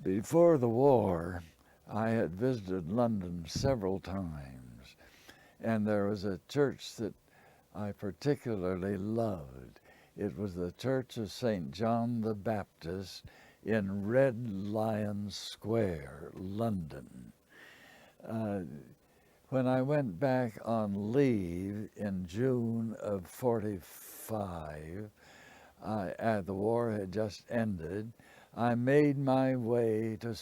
Before the war, I had visited London several times, and there was a church that I particularly loved. It was the Church of StJohn the Baptist in Red Lion Square, London. When I went back on leave in June of '45, the war had just ended, I made my way to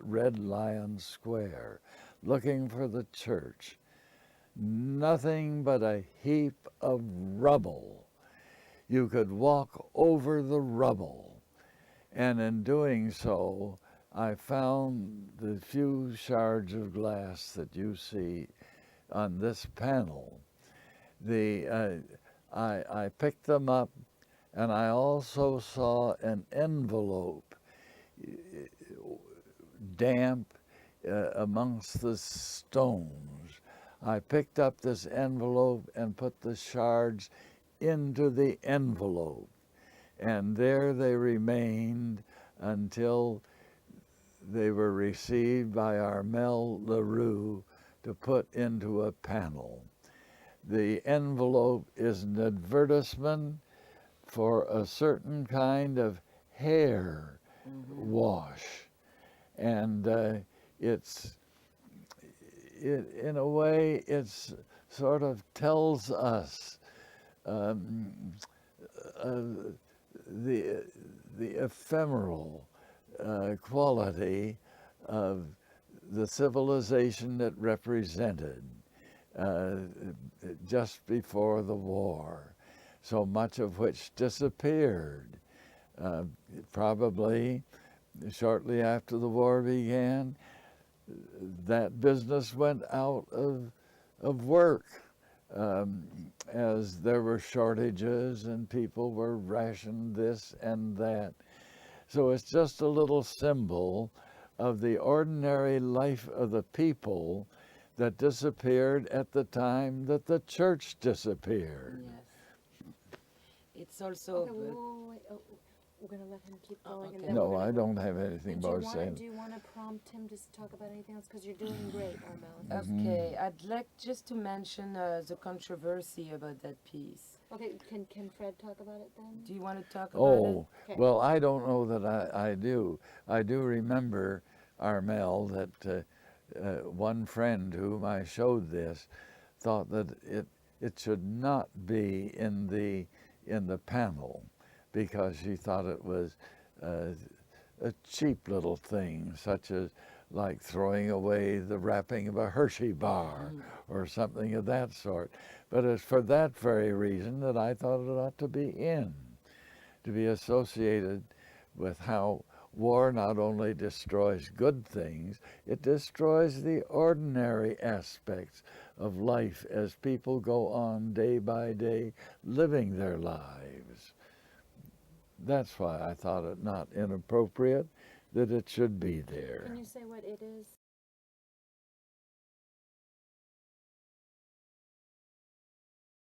Red Lion Square, looking for the church. Nothing but a heap of rubble. You could walk over the rubble. And in doing so, I found the few shards of glass that you see on this panel. I picked them up, and I also saw an envelope, damp amongst the stones. I picked up this envelope and put the shards into the envelope, and there they remained until they were received by Armel LaRue to put into a panel. The envelope is an advertisement for a certain kind of hair wash, and in a way, it's sort of tells us the ephemeral quality of the civilization that represented just before the war, so much of which disappeared. Probably shortly after the war began, that business went out of work as there were shortages and people were rationed this and that. So it's just a little symbol of the ordinary life of the people that disappeared at the time that the church disappeared. Yes. It's also... Okay, wait. Oh, we're going to let him keep going. okay. And then No, we're gonna I go. don't have anything And more to say. do you want to prompt him to talk about anything else? Because you're doing great, Armel. Okay, I'd like just to mention the controversy about that piece. Okay, can Fred talk about it then? Do you want to talk about Oh, Okay. well, I don't know that I do. I do remember, Armel, that one friend whom I showed this thought that it should not be in the panel because she thought it was a cheap little thing, such as like throwing away the wrapping of a Hershey bar or something of that sort. But it's for that very reason that I thought it ought to be associated with how war not only destroys good things, it destroys the ordinary aspects of life as people go on day by day living their lives. That's why I thought it not inappropriate that it should be there. Can you say what it is?